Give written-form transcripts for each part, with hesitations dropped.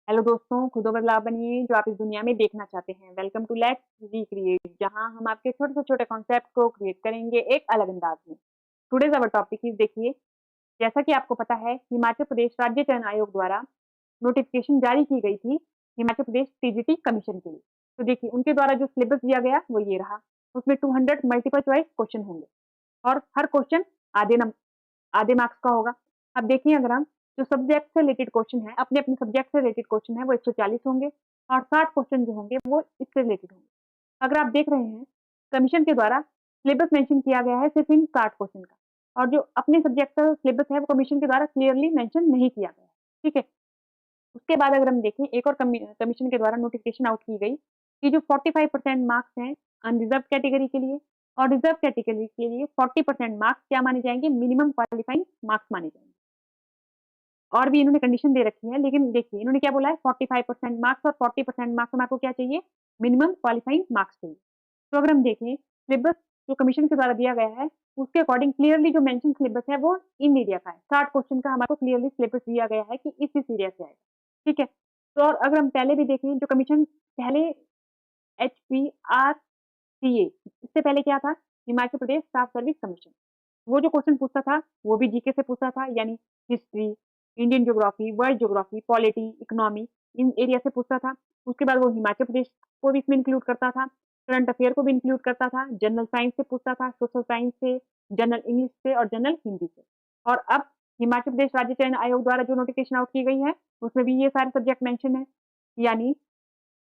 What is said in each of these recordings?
Hello दोस्तों, खुद बदलाव बनिए जो आप इस दुनिया में देखना चाहते हैं। वेलकम टू लेट्स रिक्रिएट, जहां हम आपके छोटे से छोटे कॉन्सेप्ट को क्रिएट करेंगे एक अलग अंदाज में। टुडेज अवर टॉपिक इज, देखिए, जैसा कि आपको पता है, हिमाचल प्रदेश राज्य चयन आयोग द्वारा नोटिफिकेशन जारी की गई थी हिमाचल प्रदेश टीजीटी कमीशन के लिए। तो देखिए, उनके द्वारा जो सिलेबस दिया गया वो ये रहा। उसमें 200 मल्टीपल चॉइस क्वेश्चन होंगे और हर क्वेश्चन आधे आधे मार्क्स का होगा। अब देखिए, अगर हम जो सब्जेक्ट से रिलेटेड क्वेश्चन है, अपने अपने सब्जेक्ट से रिलेटेड क्वेश्चन है, वो 140 होंगे और 60 क्वेश्चन जो होंगे वो इससे रिलेटेड होंगे। अगर आप देख रहे हैं, कमीशन के द्वारा सिलेबस मेंशन किया गया है सिर्फ इन 60 क्वेश्चन का, और जो अपने सब्जेक्ट का सिलेबस है वो कमीशन के द्वारा क्लियरली मेंशन नहीं किया गया है। ठीक है। उसके बाद अगर हम देखें, एक और कमीशन के द्वारा नोटिफिकेशन आउट की गई कि जो 45% मार्क्स हैं अनरिजर्व कैटेगरी के लिए, और रिजर्व कैटेगरी के लिए 40% मार्क्स क्या माने जाएंगे, मिनिमम क्वालिफाइंग मार्क्स माने जाएंगे। और भी इन्होंने कंडीशन दे रखी है, लेकिन देखिए इन्होंने क्या बोला है, 45% मार्क्स और 40% मार्क्स हमारे को क्या चाहिए, मिनिमम क्वालिफाइंग मार्क्स चाहिए। तो अगर हम देखें, सिलेबस जो कमीशन के द्वारा दिया गया है उसके अकॉर्डिंग क्लियरली जो मेंशन सिलेबस है वो इन एरिया का है। 60 क्वेश्चन का हमारे को क्लियरली सिलेबस दिया गया है कि इस एरिया से आएगा। ठीक है। तो और अगर हम पहले भी देखें, जो कमीशन पहले HPRCA, इससे पहले क्या था, Himachal Pradesh staff service commission, वो जो क्वेश्चन पूछता था वो भी जीके से पूछता था, यानी history, Indian geography, world geography, polity, economy, इन एरिया से पूछता था। उसके बाद वो हिमाचल प्रदेश को भी इसमें इंक्लूड करता था, करंट अफेयर को भी इंक्लूड करता था, जनरल साइंस से पूछता था, सोशल साइंस से, जनरल इंग्लिश से और जनरल हिंदी से। और अब हिमाचल प्रदेश राज्य चयन आयोग द्वारा जो नोटिफिकेशन आउट की गई है उसमें भी ये सारे सब्जेक्ट मेंशन है, यानी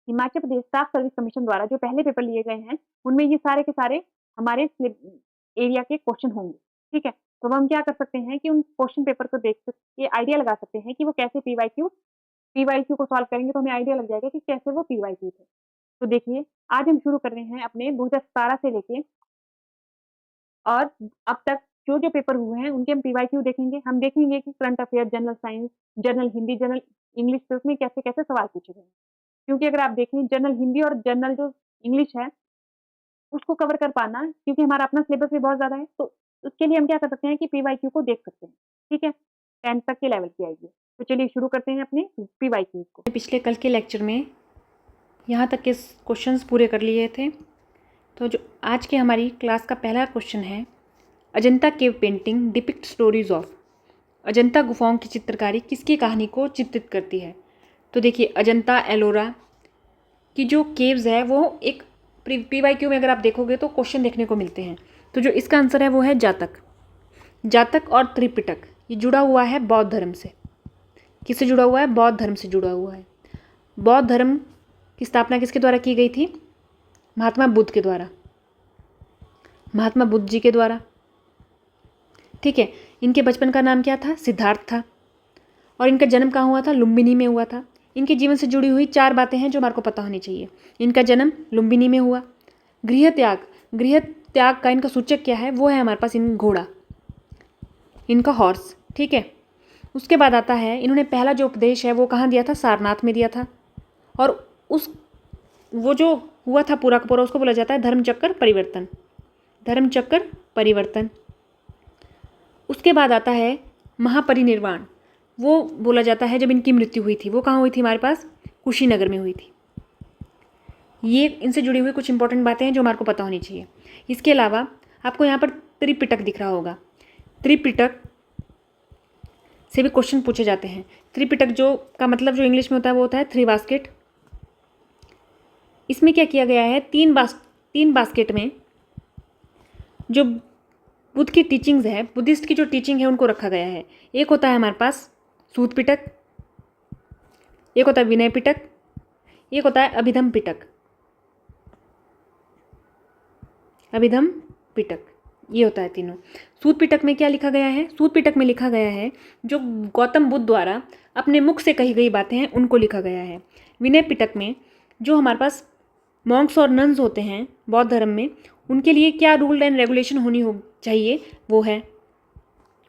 Himachal Pradesh staff service commission द्वारा जो पहले पेपर लिए गए हैं उनमें ये सारे के सारे हमारे एरिया के क्वेश्चन होंगे। ठीक है। तो हम क्या कर सकते हैं कि उन क्वेश्चन पेपर को देख के आइडिया लगा सकते हैं कि वो कैसे पीवाईक्यू को सॉल्व करेंगे, तो हमें आइडिया लग जाएगा कि कैसे वो पीवाईक्यू थे। तो देखिए, आज हम शुरू कर रहे हैं अपने 2017 से लेके और अब तक जो जो पेपर हुए हैं उनके हम पीवाईक्यू देखेंगे। हम देखेंगे कि current affair, general science, general Hindi, general English से उसमें कैसे कैसे सवाल पूछे गए हैं। क्योंकि अगर आप देखें, जनरल हिंदी और जनरल जो इंग्लिश है उसको कवर कर पाना, क्योंकि हमारा अपना सिलेबस भी बहुत ज़्यादा है, तो उसके लिए हम क्या कर सकते हैं कि पीवाईक्यू को देख सकते हैं। ठीक है। 10th तक के लेवल की आएगी। तो चलिए शुरू करते हैं अपने पीवाईक्यूज को। पिछले कल के लेक्चर में यहाँ तक के क्वेश्चंस पूरे कर लिए थे। तो जो आज के हमारी क्लास का पहला क्वेश्चन है, Ajanta cave painting depict stories of. Ajanta गुफाओं की चित्रकारी किसकी कहानी को चित्रित करती है? तो देखिए, अजंता एलोरा की जो केव्स है वो एक पीवाईक्यू में अगर आप देखोगे तो क्वेश्चन देखने को मिलते हैं। तो जो इसका आंसर है वो है जातक। जातक और त्रिपिटक ये जुड़ा हुआ है बौद्ध धर्म से। किससे जुड़ा हुआ है? बौद्ध धर्म से जुड़ा हुआ है। बौद्ध धर्म की स्थापना किसके द्वारा की गई थी? महात्मा बुद्ध के द्वारा, महात्मा बुद्ध जी के द्वारा। ठीक है। इनके बचपन का नाम क्या था? सिद्धार्थ था। और इनका जन्म कहाँ हुआ था? लुम्बिनी में हुआ था। इनके जीवन से जुड़ी हुई 4 बातें हैं जो हमारे को पता होनी चाहिए। इनका जन्म लुम्बिनी में हुआ। गृह त्याग, गृह त्याग का इनका सूचक क्या है? वो है हमारे पास इन घोड़ा, इनका हॉर्स। ठीक है। उसके बाद आता है, इन्होंने पहला जो उपदेश है वो कहाँ दिया था? सारनाथ में दिया था। और उस वो जो हुआ था पूरा का पूरा उसको बोला जाता है धर्मचक्र परिवर्तन। धर्मचक्र परिवर्तन। उसके बाद आता है महापरिनिर्वाण। वो बोला जाता है जब इनकी मृत्यु हुई थी। वो कहाँ हुई थी? हमारे पास कुशीनगर में हुई थी। ये इनसे जुड़ी हुई कुछ इंपॉर्टेंट बातें हैं जो हमारे को पता होनी चाहिए। इसके अलावा आपको यहाँ पर त्रिपिटक दिख रहा होगा। त्रिपिटक से भी क्वेश्चन पूछे जाते हैं। त्रिपिटक जो का मतलब जो इंग्लिश में होता है वो होता है 3 बास्केट। इसमें क्या किया गया है? 3 बास्केट में जो बुद्ध की टीचिंग्स है, बुद्धिस्ट की जो टीचिंग है उनको रखा गया है। एक होता है हमारे पास सूत पिटक, एक होता है विनय पिटक, एक होता है अभिधम पिटक। अभिधम पिटक ये होता है तीनों। सूत पिटक में क्या लिखा गया है? सूत पिटक में लिखा गया है जो गौतम बुद्ध द्वारा अपने मुख से कही गई बातें हैं उनको लिखा गया है। विनय पिटक में जो हमारे पास मॉन्क्स और नन्स होते हैं बौद्ध धर्म में, उनके लिए क्या रूल एंड रेगुलेशन होनी हो चाहिए वो है।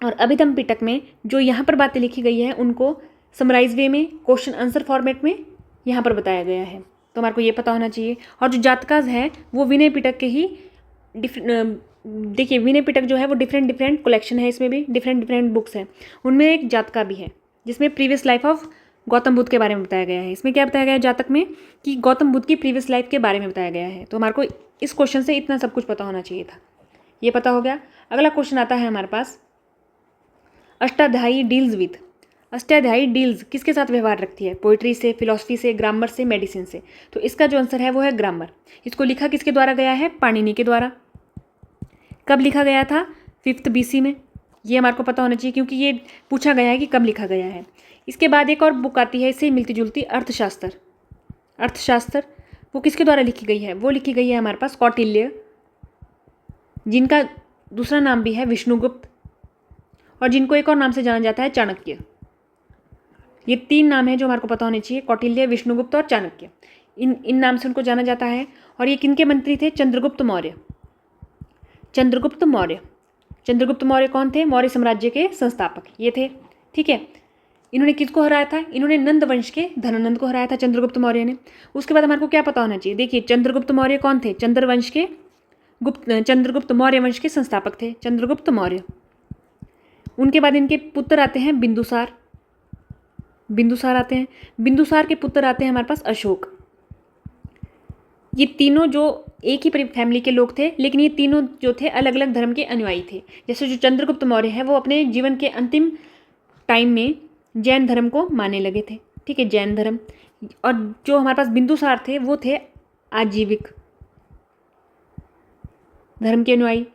और अभिधम पिटक में जो यहाँ पर बातें लिखी गई है उनको समराइज वे में, क्वेश्चन आंसर फॉर्मेट में यहाँ पर बताया गया है। तो हमारे को ये पता होना चाहिए। और जो जातकाज है वो विनय पिटक के ही देखिए, विनय पिटक जो है वो डिफरेंट कलेक्शन है, इसमें भी डिफरेंट बुक्स हैं। उनमें एक जातका भी है जिसमें previous life of Gautam Buddha के बारे में बताया गया है। इसमें क्या बताया गया है जातक में कि गौतम बुद्ध की प्रीवियस लाइफ के बारे में बताया गया है। तो हमारे को इस क्वेश्चन से इतना सब कुछ पता होना चाहिए था। ये पता हो गया। अगला क्वेश्चन आता है हमारे पास, Ashtadhyayi deals with. Ashtadhyayi deals किसके साथ व्यवहार रखती है? पोइट्री से, फिलॉसफी से, ग्रामर से, मेडिसिन से। तो इसका जो आंसर है वो है ग्रामर। इसको लिखा किसके द्वारा गया है? पाणिनि के द्वारा। कब लिखा गया था? 5th BC में। ये हमारे को पता होना चाहिए क्योंकि ये पूछा गया है कि कब लिखा गया है। इसके बाद एक और बुक आती है इससे मिलती जुलती, अर्थशास्त्र। अर्थशास्त्र वो किसके द्वारा लिखी गई है? वो लिखी गई है हमारे पास कौटिल्य, जिनका दूसरा नाम भी है विष्णुगुप्त, और जिनको एक और नाम से जाना जाता है चाणक्य। ये 3 नाम हैं जो हमारे को पता होने चाहिए, कौटिल्य, विष्णुगुप्त और चाणक्य। इन नाम से उनको जाना जाता है। और ये किनके मंत्री थे? चंद्रगुप्त मौर्य। चंद्रगुप्त मौर्य। चंद्रगुप्त मौर्य कौन थे? मौर्य साम्राज्य के संस्थापक ये थे। ठीक है। इन्होंने किसको हराया था? इन्होंने नंद वंश के धनानंद को हराया था चंद्रगुप्त मौर्य ने। उसके बाद हमारे को क्या पता होना चाहिए? देखिए, चंद्रगुप्त मौर्य कौन थे? चंद्रगुप्त मौर्य वंश के संस्थापक थे चंद्रगुप्त मौर्य। उनके बाद इनके पुत्र आते हैं बिंदुसार। बिंदुसार आते हैं। बिंदुसार के पुत्र आते हैं हमारे पास अशोक। ये तीनों जो एक ही फैमिली के लोग थे, लेकिन ये तीनों जो थे अलग अलग धर्म के अनुयायी थे। जैसे जो चंद्रगुप्त मौर्य है वो अपने जीवन के अंतिम टाइम में जैन धर्म को मानने लगे थे। ठीक है, जैन धर्म। और जो हमारे पास बिंदुसार थे वो थे आजीविक धर्म के अनुयायी,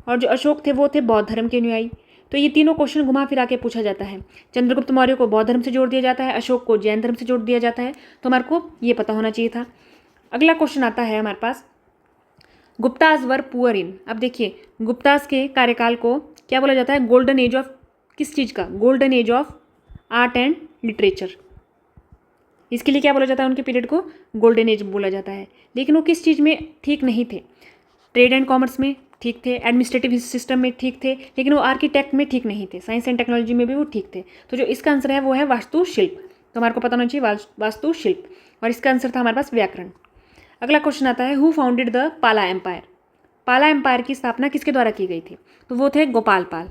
और जो अशोक थे वो थे बौद्ध धर्म के अनुयायी। तो ये तीनों क्वेश्चन घुमा फिरा के पूछा जाता है। चंद्रगुप्त मौर्य को बौद्ध धर्म से जोड़ दिया जाता है, अशोक को जैन धर्म से जोड़ दिया जाता है। तो हमारे को ये पता होना चाहिए था। अगला क्वेश्चन आता है हमारे पास, गुप्ताज वर पुअर इन। अब देखिए, गुप्ताज के कार्यकाल को क्या बोला जाता है? गोल्डन एज ऑफ किस चीज़ का? Golden age of art and literature. इसके लिए क्या बोला जाता है? उनके पीरियड को गोल्डन एज बोला जाता है। लेकिन वो किस चीज़ में ठीक नहीं थे? ट्रेड एंड कॉमर्स में ठीक थे, एडमिनिस्ट्रेटिव सिस्टम में ठीक थे, लेकिन वो आर्किटेक्ट में ठीक नहीं थे, साइंस एंड टेक्नोलॉजी में भी वो ठीक थे। तो जो इसका आंसर है वो है वास्तुशिल्प। तो हमारे को पता होना चाहिए वास्तुशिल्प, और इसका आंसर था हमारे पास व्याकरण। अगला क्वेश्चन आता है, हु फाउंडेड द पाला एम्पायर। पाला एम्पायर की स्थापना किसके द्वारा की गई थी? तो वो थे गोपाल पाल।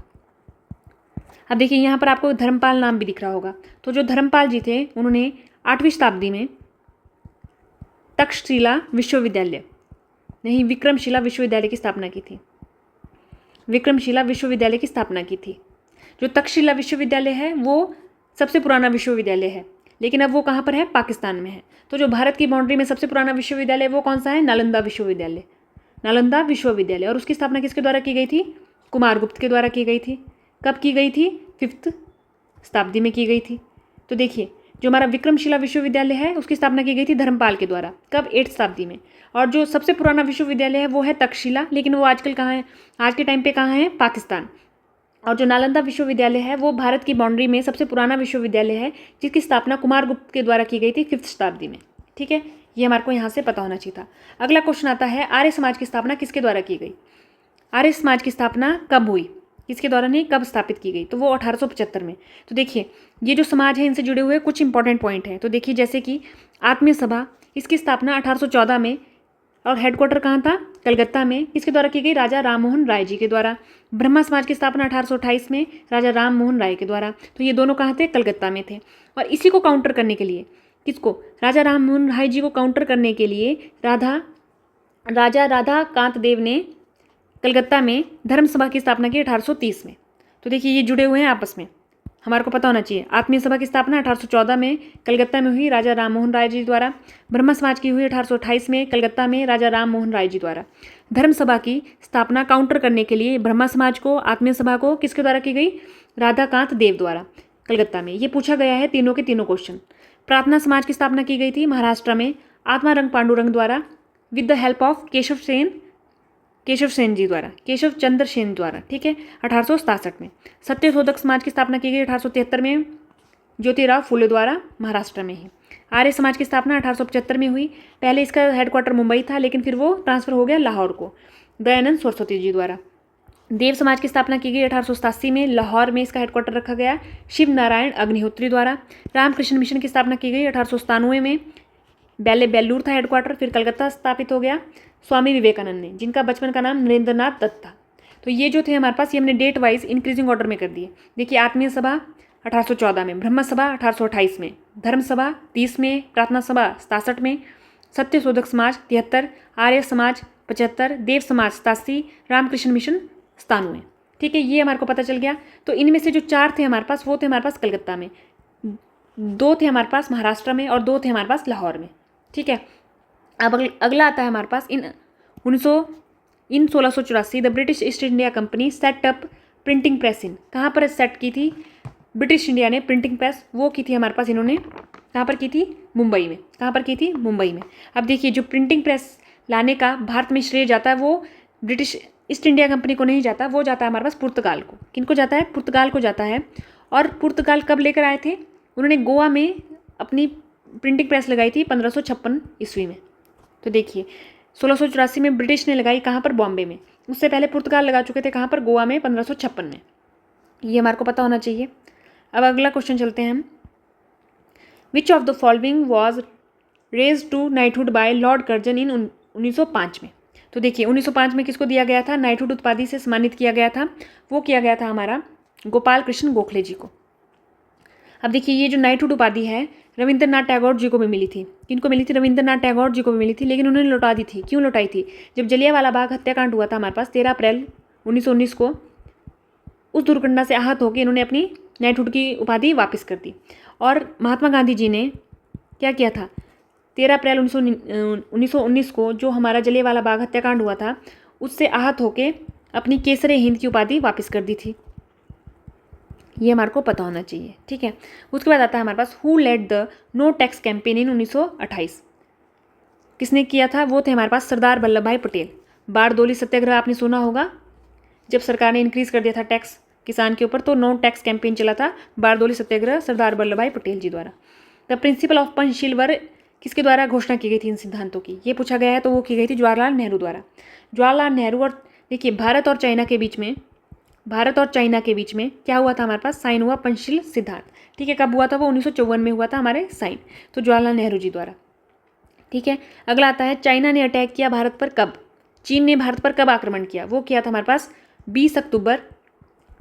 अब देखिए, यहाँ पर आपको धर्मपाल नाम भी दिख रहा होगा। तो जो धर्मपाल जी थे उन्होंने 8वीं शताब्दी में तक्षशिला विश्वविद्यालय, नहीं, विक्रमशिला विश्वविद्यालय की स्थापना की थी। विक्रमशिला विश्वविद्यालय की स्थापना की थी। जो तक्षशिला विश्वविद्यालय है वो सबसे पुराना विश्वविद्यालय है, लेकिन अब वो कहाँ पर है? पाकिस्तान में है। तो जो भारत की बाउंड्री में सबसे पुराना विश्वविद्यालय वो कौन सा है? नालंदा विश्वविद्यालय। नालंदा विश्वविद्यालय। और उसकी स्थापना किसके द्वारा की गई थी? कुमारगुप्त के द्वारा की गई थी। कब की गई थी? 5th शताब्दी में की गई थी। तो देखिए, जो हमारा विक्रमशिला विश्वविद्यालय है उसकी स्थापना की गई थी धर्मपाल के द्वारा। कब? 8th शताब्दी में। और जो सबसे पुराना विश्वविद्यालय है वो है तक्षशिला, लेकिन वो आजकल कहाँ है? आज के टाइम पे कहाँ है? पाकिस्तान। और जो नालंदा विश्वविद्यालय है वो भारत की बाउंड्री में सबसे पुराना विश्वविद्यालय है, जिसकी स्थापना कुमारगुप्त के द्वारा की गई थी 5th शताब्दी में। ठीक है, ये हमारे को यहाँ से पता होना चाहिए था। अगला क्वेश्चन आता है, आर्य समाज की स्थापना किसके द्वारा की गई? आर्य समाज की स्थापना कब हुई? किसके द्वारा नहीं, कब स्थापित की गई? तो वो 1875 में। तो देखिए, ये जो समाज है इनसे जुड़े हुए कुछ इंपॉर्टेंट पॉइंट हैं। तो देखिए, जैसे कि आत्मीय सभा, इसकी स्थापना 1814 में, और हेडक्वार्टर कहाँ था? कलकत्ता में। किसके द्वारा की गई? राजा राम मोहन राय जी के द्वारा। ब्रह्मा समाज की स्थापना 1828 में राजा राम मोहन राय के द्वारा। तो ये दोनों कहाँ थे? कलकत्ता में थे। और इसी को काउंटर करने के लिए, किसको? राजा राम मोहन राय जी को काउंटर करने के लिए राजा राधा कांत देव ने कलकत्ता में धर्म सभा की स्थापना की 1830 में। तो देखिए, ये जुड़े हुए हैं आपस में, हमारे को पता होना चाहिए। आत्मीय सभा की स्थापना 1814 में कलकत्ता में हुई राजा राम मोहन राय जी द्वारा। ब्रह्मा समाज की हुई 1828 में कलकत्ता में राजा राम मोहन राय जी द्वारा। धर्म सभा की स्थापना काउंटर करने के लिए ब्रह्मा समाज को, आत्मीय सभा को किसके द्वारा की गई? राधाकांत देव द्वारा, कलकत्ता में। ये पूछा गया है तीनों के तीनों क्वेश्चन। प्रार्थना समाज की स्थापना की गई थी महाराष्ट्र में आत्मारंग पांडुरंग द्वारा, with the help of Keshav Sen ji द्वारा, केशव चंद्र सेन द्वारा। ठीक है, 1867 में। सत्यशोधक समाज की स्थापना की गई 1873 में ज्योतिराव फुले द्वारा, महाराष्ट्र में ही। आर्य समाज की स्थापना 1875 में हुई। पहले इसका हेडक्वार्टर मुंबई था, लेकिन फिर वो ट्रांसफर हो गया लाहौर को, दयानंद सरस्वती जी द्वारा। देव समाज की स्थापना की गई 1887 में, लाहौर में इसका हेडक्वार्टर रखा गया शिव नारायण अग्निहोत्री द्वारा। रामकृष्ण मिशन की स्थापना की गई 1897 में, बेल्लूर था हेडक्वार्टर, फिर कलकत्ता स्थापित हो गया स्वामी विवेकानंद ने, जिनका बचपन का नाम नरेंद्रनाथ दत्त था। तो ये जो थे हमारे पास, ये हमने डेट वाइज इंक्रीजिंग ऑर्डर में कर दिए। देखिए, आत्मीय सभा 1814 में, ब्रह्म सभा 1828 में, धर्म सभा 30 में, प्रार्थना सभा 67 में, सत्य शोधक समाज 73, आर्य समाज 75, देव समाज 87, रामकृष्ण मिशन 97। ठीक है, ये हमारे को पता चल गया। तो इनमें से जो 4 थे हमारे पास, वो थे हमारे पास कलकत्ता में, 2 थे हमारे पास महाराष्ट्र में और 2 थे हमारे पास लाहौर में। ठीक है, अब अगला आता है हमारे पास in 1684 the British East India Company set up printing press in, कहाँ पर सेट की थी ब्रिटिश इंडिया ने प्रिंटिंग प्रेस? वो की थी हमारे पास इन्होंने, कहाँ पर की थी? मुंबई में। कहाँ पर की थी? मुंबई में। अब देखिए, जो प्रिंटिंग प्रेस लाने का भारत में श्रेय जाता है वो ब्रिटिश ईस्ट इंडिया कंपनी को नहीं जाता, वो जाता है हमारे पास पुर्तगाल को। किनको जाता है? पुर्तगाल को जाता है। और पुर्तगाल कब लेकर आए थे? उन्होंने गोवा में अपनी प्रिंटिंग प्रेस लगाई थी 1556 ईस्वी में। तो देखिए, 1684 में ब्रिटिश ने लगाई, कहाँ पर? बॉम्बे में। उससे पहले पुर्तगाल लगा चुके थे, कहाँ पर? गोवा में 1556 में। ये हमारे को पता होना चाहिए। अब अगला क्वेश्चन चलते हैं हम। Which of the following was raised to knighthood by Lord Curzon in 1905 में? तो देखिए, 1905 में किसको दिया गया था? नाइटहुड उपाधि से सम्मानित किया गया था। वो किया गया था हमारा गोपाल कृष्ण गोखले जी को। अब देखिए, ये जो नाइटहुड उपाधि है रविंद्रनाथ टैगोर जी को भी मिली थी। किनको मिली थी? रविंद्रनाथ टैगोर जी को भी मिली थी, लेकिन उन्होंने लौटा दी थी। क्यों लौटाई थी? जब जलियांवाला बाग हत्याकांड हुआ था हमारे पास 13 अप्रैल 1919 को, उस दुर्घटना से आहत होकर इन्होंने अपनी नाइटहुड की उपाधि वापस कर दी। और महात्मा गांधी जी ने क्या किया था? 13 अप्रैल 1919 को जो हमारा जलियांवाला बाग हत्याकांड हुआ था, उससे आहत होकर अपनी केसरे हिंद की उपाधि वापस कर दी थी। ये हमारे को पता होना चाहिए। ठीक है, उसके बाद आता है हमारे पास who led the no tax campaign in 1928? किसने किया था? वो थे हमारे पास सरदार वल्लभ भाई पटेल। बारदोली सत्याग्रह आपने सुना होगा, जब सरकार ने इंक्रीज कर दिया था टैक्स किसान के ऊपर, तो नो टैक्स कैंपेन चला था। बारदोली सत्याग्रह सरदार वल्लभ भाई पटेल जी द्वारा। द प्रिंसिपल ऑफ पंचशील वर्ग किसके द्वारा घोषणा की गई थी इन सिद्धांतों की? ये पूछा गया है, तो वो की गई थी जवाहरलाल नेहरू द्वारा। जवाहरलाल नेहरू और देखिए, भारत और चाइना के बीच में क्या हुआ था? हमारे पास साइन हुआ पंचशील सिद्धांत। ठीक है, कब हुआ था वो? 1954 में हुआ था हमारे साइन, तो जवाहरलाल नेहरू जी द्वारा। ठीक है, अगला आता है चाइना ने अटैक किया भारत पर कब? चीन ने भारत पर कब आक्रमण किया? वो किया था हमारे पास 20 अक्टूबर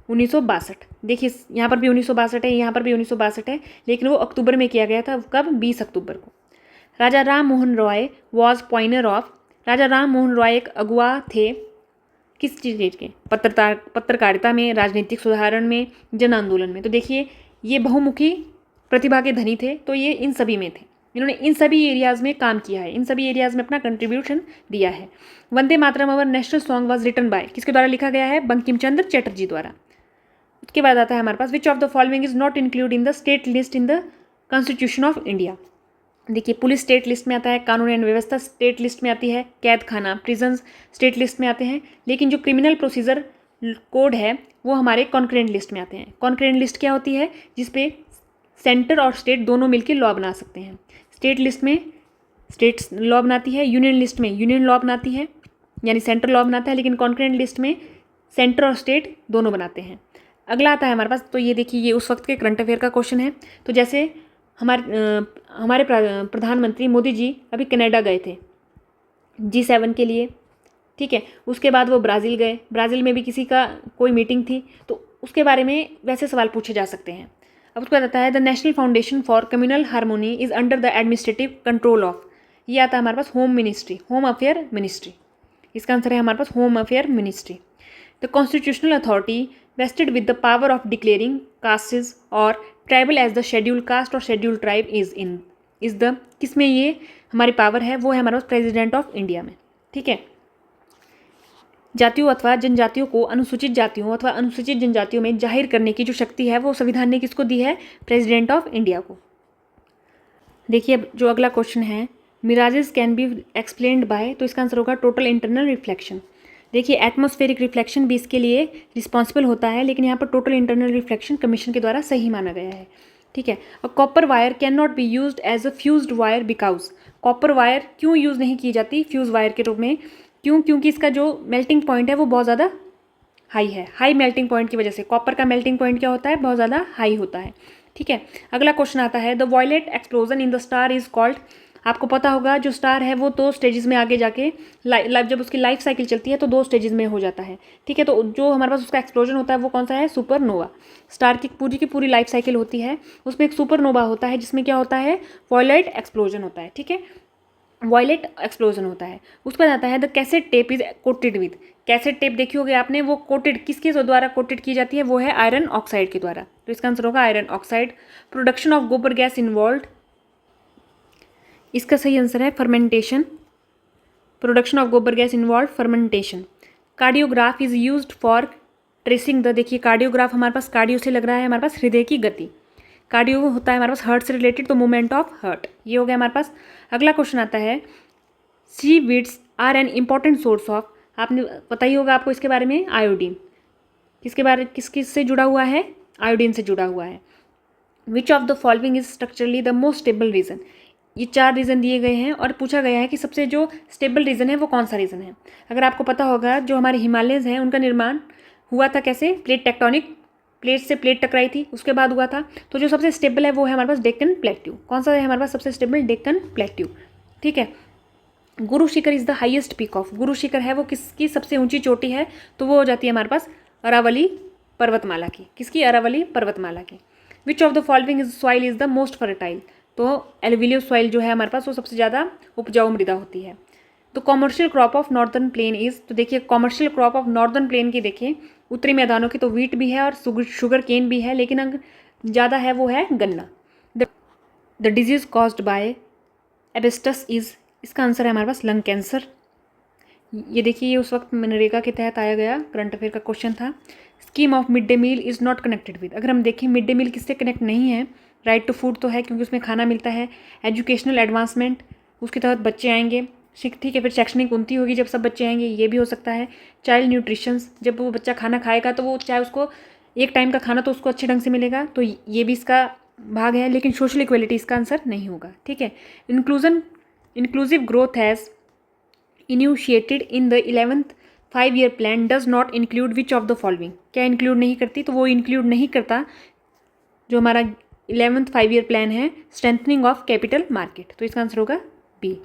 1962। देखिए, यहाँ पर भी 1962 है, यहाँ पर भी 1962 है, लेकिन वो अक्टूबर में किया गया था। कब? 20 अक्टूबर को। राजा राम मोहन रॉय वॉज पॉइनर ऑफ, राजा राम मोहन रॉय एक अगुआ थे किस चीज़ के? पत्रकारिता में, राजनीतिक सुधारण में, जन आंदोलन में। तो देखिए, ये बहुमुखी प्रतिभा के धनी थे, तो ये इन सभी में थे। इन्होंने इन सभी एरियाज़ में काम किया है, इन सभी एरियाज़ में अपना कंट्रीब्यूशन दिया है। Vande Mataram our national song was written by, किसके द्वारा लिखा गया है? बंकिम चंद्र चटर्जी द्वारा। उसके बाद आता है हमारे पास which of the following is not include in the state list in the constitution of India? देखिए, पुलिस स्टेट लिस्ट में आता है, कानून एवं व्यवस्था स्टेट लिस्ट में आती है, कैद खाना प्रिजन्स स्टेट लिस्ट में आते हैं, लेकिन जो क्रिमिनल प्रोसीजर कोड है वो हमारे कॉन्करेंट लिस्ट में आते हैं। कॉन्करेंट लिस्ट क्या होती है? जिसपे सेंटर और स्टेट दोनों मिलकर लॉ बना सकते हैं। स्टेट लिस्ट में स्टेट लॉ बनाती है, यूनियन लिस्ट में यूनियन लॉ बनाती है, यानी सेंटर लॉ बनाता है, लेकिन कॉन्करेंट लिस्ट में सेंटर और स्टेट दोनों बनाते हैं। अगला आता है हमारे पास, तो ये देखिए, ये उस वक्त के करंट अफेयर का क्वेश्चन है। तो जैसे हमारे प्रधानमंत्री मोदी जी अभी कनाडा गए थे G7 के लिए। ठीक है, उसके बाद वो ब्राज़ील गए, ब्राज़ील में भी किसी का कोई मीटिंग थी, तो उसके बारे में वैसे सवाल पूछे जा सकते हैं। अब उसके बाद आता है the national foundation for communal harmony is under the administrative control of, ये आता है हमारे पास home ministry, home affair ministry. इसका आंसर है हमारे पास home affair ministry. The constitutional authority vested with the power of declaring castes और tribal as the schedule caste और शेड्यूल ट्राइब इज द, किसमें ये हमारी पावर है? वो है हमारे पास प्रेसिडेंट ऑफ इंडिया में। ठीक है, जातियों अथवा जनजातियों को अनुसूचित जातियों अथवा अनुसूचित जनजातियों में जाहिर करने की जो शक्ति है वो संविधान ने किसको दी है? प्रेसिडेंट ऑफ इंडिया को। देखिए, अब जो अगला क्वेश्चन है, Mirages can be explained bye, तो इसका आंसर होगा टोटल इंटरनल रिफ्लेक्शन। देखिए, एटमॉस्फेरिक रिफ्लेक्शन भी इसके लिए रिस्पॉन्सिबल होता है, लेकिन यहाँ पर टोटल इंटरनल रिफ्लेक्शन कमीशन के द्वारा सही माना गया है। ठीक है, और copper wire can not be used as a fused wire because, copper wire क्यों यूज़ नहीं की जाती फ्यूज वायर के रूप में? क्यों? क्योंकि इसका जो मेल्टिंग पॉइंट है वो बहुत ज़्यादा हाई है। हाई मेल्टिंग पॉइंट की वजह से कॉपर का मेल्टिंग पॉइंट क्या होता है? बहुत ज़्यादा हाई होता है। ठीक है, अगला क्वेश्चन आता है the violet explosion in the star is called, आपको पता होगा जो स्टार है वो 2 स्टेजेस में आगे जाके जब उसकी लाइफ साइकिल चलती है तो 2 स्टेजेस में हो जाता है, ठीक है। तो जो हमारे पास उसका एक्सप्लोजन होता है वो कौन सा है, सुपरनोवा। स्टार की पूरी लाइफ साइकिल होती है, उसमें एक सुपरनोवा होता है जिसमें क्या होता है, वॉयलेट एक्सप्लोजन होता है, ठीक है, वॉयलेट एक्सप्लोजन होता है। उसके बाद आता है the cassette tape is coated with. Cassette tape देखी होगी आपने, वो कोटेड किसके द्वारा कोटेड की जाती है, वो है आयरन ऑक्साइड के द्वारा। तो इसका आंसर होगा आयरन ऑक्साइड। प्रोडक्शन ऑफ गोबर गैस इन्वॉल्व, इसका सही आंसर है फर्मेंटेशन। प्रोडक्शन ऑफ गोबर gas involve fermentation. Cardiograph is used for tracing the, देखिए कार्डियोग्राफ हमारे पास कार्डियो से लग रहा है, हमारे पास हृदय की गति। कार्डियो होता है हमारे पास हार्ट से रिलेटेड, तो मूवमेंट ऑफ हार्ट, ये हो गया हमारे पास। अगला क्वेश्चन आता है sea weeds are an important source of, आपने पता ही होगा आपको इसके बारे में, आयोडीन। किस से जुड़ा हुआ है, आयोडीन से जुड़ा हुआ है। Which of the following is structurally the most stable region, ये 4 रीज़न दिए गए हैं और पूछा गया है कि सबसे जो स्टेबल रीज़न है वो कौन सा रीज़न है। अगर आपको पता होगा जो हमारे हिमालयज़ हैं उनका निर्माण हुआ था कैसे, प्लेट टेक्टोनिक, प्लेट से प्लेट टकराई थी, उसके बाद हुआ था। तो जो सबसे स्टेबल है वो है हमारे पास डेक्कन प्लेट्यू। कौन सा है हमारे पास सबसे स्टेबल, डेक्कन प्लेट्यू, ठीक है। Guru Shikhar is the highest peak of, Guru Shikhar है वो किसकी सबसे ऊंची चोटी है, तो वो हो जाती है हमारे पास अरावली पर्वतमाला की। किसकी, अरावली पर्वतमाला की। विच of the following is soil is the most fertile, तो एलुवियल सॉइल जो है हमारे पास वो सबसे ज़्यादा उपजाऊ मृदा होती है। तो commercial crop of northern plain is, तो देखिए commercial crop of northern plain की देखिए उत्तरी मैदानों की तो वीट भी है और शुगर केन भी है, लेकिन अगर ज़्यादा है वो है गन्ना। The disease caused by asbestos is, इसका आंसर है हमारे पास लंग कैंसर। ये देखिए ये उस वक्त मनरेगा के तहत आया गया करंट अफेयर का क्वेश्चन था। Scheme of mid day meal is not connected with, अगर हम देखें मिड डे मील किससे कनेक्ट नहीं है, राइट टू फूड तो है क्योंकि उसमें खाना मिलता है। एजुकेशनल एडवांसमेंट, उसके तहत बच्चे आएंगे, ठीक है। फिर शैक्षणिक उन्नति होगी जब सब बच्चे आएंगे, ये भी हो सकता है। चाइल्ड न्यूट्रिशंस, जब वो बच्चा खाना खाएगा तो वो चाहे उसको एक टाइम का खाना तो उसको अच्छे ढंग से मिलेगा, तो ये भी इसका भाग है। लेकिन सोशल इक्वलिटी इसका आंसर नहीं होगा, ठीक है। Inclusive growth has initiated in the 11th 5-year plan does not include which of the following, क्या इंक्लूड नहीं करती, तो वो इंक्लूड नहीं करता जो हमारा 11th 5-year प्लान है, स्ट्रेंथनिंग ऑफ कैपिटल मार्केट। तो इसका आंसर होगा B.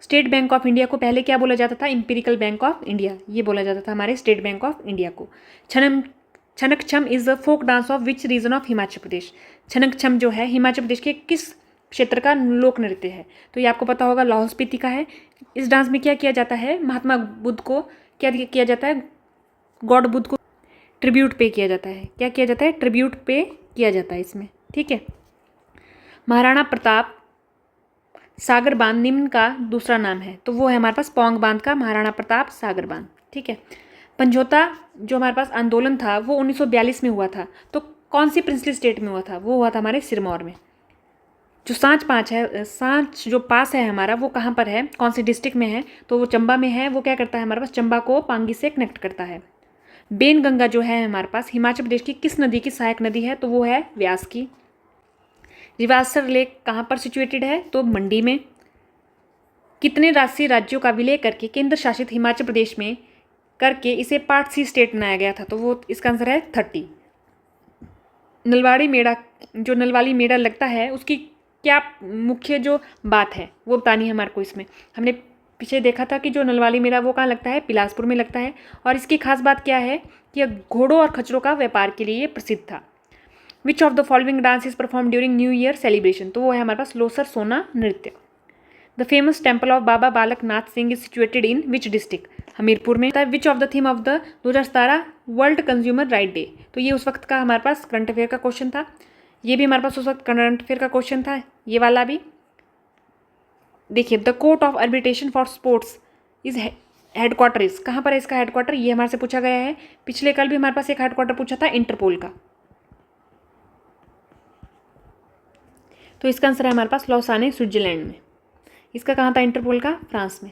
State Bank of India को पहले क्या बोला जाता था, इंपीरिकल बैंक ऑफ इंडिया, ये बोला जाता था हमारे स्टेट बैंक ऑफ इंडिया को। Chhanak is the folk dance of which region of Himachal Pradesh, Chhanak जो है हिमाचल प्रदेश के किस क्षेत्र का लोक नृत्य है, तो ये आपको पता होगा लाहौल स्पीति का है। इस डांस में क्या किया जाता है, महात्मा बुद्ध को क्या किया जाता है, गॉड बुद्ध को ट्रिब्यूट पे किया जाता है। क्या किया जाता है, ट्रिब्यूट पे किया जाता है इसमें, ठीक है। महाराणा प्रताप सागर बांध निम्न का दूसरा नाम है, तो वो है हमारे पास पौंग बांध का महाराणा प्रताप सागर बांध, ठीक है। समझौता जो हमारे पास आंदोलन था वो 1942 में हुआ था, तो कौन सी प्रिंसली स्टेट में हुआ था, वो हुआ था हमारे सिरमौर में। जो सांच जो पास है हमारा वो कहाँ पर है, कौन सी डिस्ट्रिक्ट में है, तो वो चंबा में है। वो क्या करता है हमारे पास, चंबा को पांगी से कनेक्ट करता है। बेन गंगा जो है हमारे पास हिमाचल प्रदेश की किस नदी की सहायक नदी है, तो वो है व्यास की। रिवासर लेक कहाँ पर सिचुएटेड है, तो मंडी में। कितने राष्ट्रीय राज्यों का विलय करके केंद्र शासित हिमाचल प्रदेश में करके इसे पार्ट सी स्टेट बनाया गया था, तो वो इसका आंसर है 30। नलवाली मेला लगता है उसकी क्या मुख्य जो बात है वो बतानी है हमारे को। इसमें हमने पीछे देखा था कि जो नलवाली मेला वो कहाँ लगता है, बिलासपुर में लगता है। और इसकी खास बात क्या है कि यह घोड़ों और खच्चरों का व्यापार के लिए प्रसिद्ध था। Which of the following dance is perform during new year celebration, तो वो है हमारे पास लोसर सोना नृत्य। The famous temple of Baba Balak Nath सिंह is situated in which district, Hamirpur में। Which of the theme of the 2017 world consumer right day, तो ये उस वक्त का हमारे पास करंट अफेयर का क्वेश्चन था। ये भी हमारे पास उस वक्त करंट अफेयर का क्वेश्चन था, ये वाला भी। देखिए the court of arbitration for sports is headquarter is, कहाँ पर है इसका हेडक्वार्टर, ये हमारे से पूछा गया है। पिछले कल भी हमारे पास एक हेडक्वार्टर पूछा था इंटरपोल का, तो इसका आंसर है हमारे पास लॉसाने स्विट्जरलैंड में। इसका कहाँ था इंटरपोल का, फ्रांस में।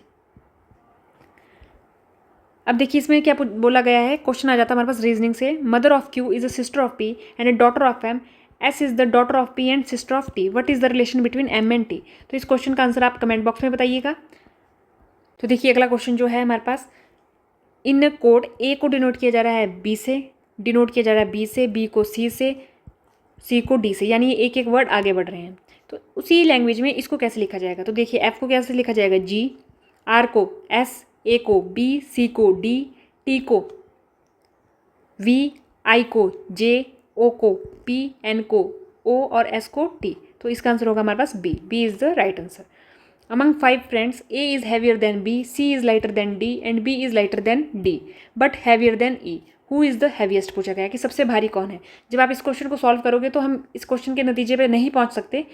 अब देखिए इसमें क्या बोला गया है, क्वेश्चन आ जाता है हमारे पास रीजनिंग से। Mother of Q is a sister of P and a daughter of M, S is the daughter of P and sister of T, what is the relation between M and T. तो इस question का answer आप comment box में बताइएगा। तो देखिए अगला question जो है हमारे पास, इन कोड ए को डिनोट किया जा रहा है बी से, डिनोट किया जा रहा है बी से, बी को सी से, सी को डी से, यानी एक एक वर्ड आगे बढ़ रहे हैं। तो उसी लैंग्वेज में इसको कैसे लिखा जाएगा, तो देखिए एफ को कैसे लिखा जाएगा, जी, आर को एस, ए को बी, सी को डी, टी को वी, आई को जे, ओ को पी, एन को ओ और एस को टी। तो इसका आंसर होगा हमारे पास B. B is the right answer. Among 5 friends, A is heavier than B, C is lighter than D and B is lighter than D but heavier than E. Who is the heaviest पूछा गया कि सबसे भारी कौन है। जब आप इस क्वेश्चन को सॉल्व करोगे तो हम इस क्वेश्चन के नतीजे पे नहीं पहुंच सकते,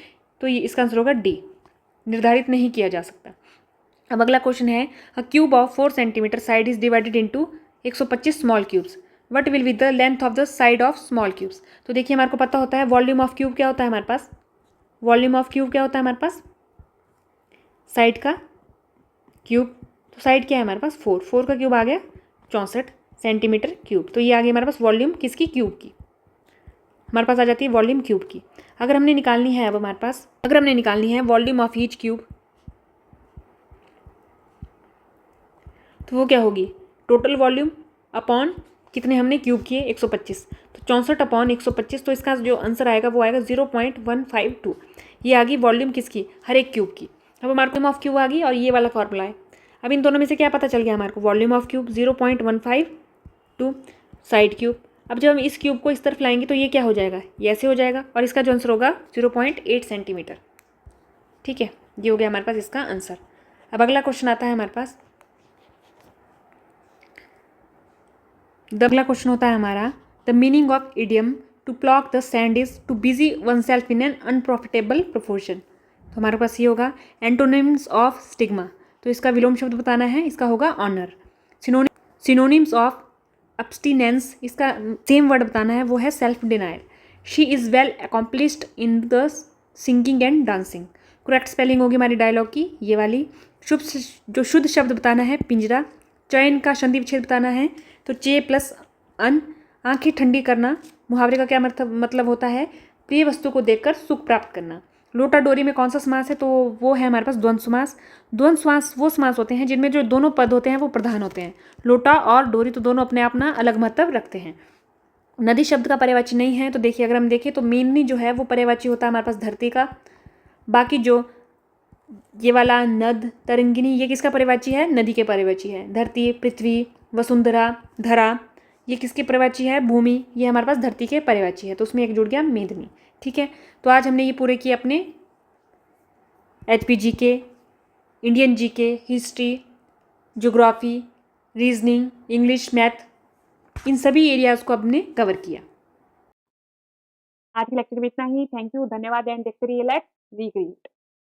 तो ये इसका आंसर होगा डी, निर्धारित नहीं किया जा सकता। अब अगला क्वेश्चन है, अ cube of 4 centimetre side is divided into 125 small cubes, what will be the length of the side of small cubes. तो देखिए हमारे को पता होता है वॉल्यूम ऑफ क्यूब क्या होता है हमारे पास, वॉल्यूम ऑफ क्यूब क्या होता है हमारे पास, साइड का क्यूब। तो साइड क्या है हमारे पास 4, 4 का क्यूब आ गया 64 सेंटीमीटर क्यूब। तो ये आ गई हमारे पास वॉल्यूम किसकी, क्यूब की, हमारे पास आ जाती है वॉल्यूम क्यूब की। अगर हमने निकालनी है, अब हमारे पास अगर हमने निकालनी है वॉल्यूम ऑफ ईच क्यूब, तो वो क्या होगी, टोटल वॉल्यूम अपॉन कितने हमने क्यूब किए 125, तो 64 अपॉन 125, तो इसका जो आंसर आएगा वो आएगा 0.152। ये आ गई वॉल्यूम किसकी, हर एक क्यूब की। अब हमारे को ऑफ क्यूब आ गई और ये वाला फॉर्मूला है। अब इन दोनों में से क्या पता चल गया हमारे को, volume of cube 0.152 side cube. अब जब हम इस क्यूब को इस तरफ लाएंगे तो ये क्या हो जाएगा, ये ऐसे हो जाएगा और इसका जो आंसर होगा 0.8 सेंटीमीटर। ठीक है, ये हो गया हमारे पास इसका आंसर। अब अगला क्वेश्चन आता है हमारे पास, अगला क्वेश्चन होता है हमारा, the meaning of idiom to plough the sand is to busy oneself in an unprofitable proportion. तो हमारे पास ये होगा एंटोनिम्स ऑफ स्टिग्मा, तो इसका विलोम शब्द बताना है, इसका होगा ऑनर। सिनोनिम्स ऑफ अब्सटिनेंस, इसका सेम वर्ड बताना है, वो है self denial. She is well accomplished in the singing and dancing. Correct spelling होगी हमारी डायलॉग की ये वाली। जो शुद्ध शब्द बताना है पिंजरा। चयन का संधि विच्छेद बताना है, तो चे प्लस अन। आंखें ठंडी करना, मुहावरे का क्या मतलब होता है, प्रिय वस्तु को देखकर सुख प्राप्त करना। लोटा डोरी में कौन सा समास है, तो वो है हमारे पास द्वंद्व समास। द्वंद्व समास वो समास होते हैं जिनमें जो दोनों पद होते हैं वो प्रधान होते हैं। लोटा और डोरी तो दोनों अपने अपना अलग महत्व रखते हैं। नदी शब्द का पर्यायवाची नहीं है, तो देखिए अगर हम देखें तो मेनली जो है वो पर्यायवाची होता है हमारे पास धरती का। बाकी जो ये वाला नद, तरंगिनी, ये किसका पर्यायवाची है, नदी के पर्यायवाची है। धरती, पृथ्वी, वसुंधरा, धरा, ये किसके पर्यायवाची है, भूमि, ये हमारे पास धरती के पर्यायवाची है। तो उसमें एक जुड़ गया मेदनी। ठीक है, तो आज हमने ये पूरे किए अपने HP GK, Indian GK, history, geography, reasoning, English, math, इन सभी एरियाज़ को हमने कवर किया। आज के लेक्चर में इतना ही। थैंक यू, धन्यवाद एंड देखते रहिए लेट्स रीक्रिएट।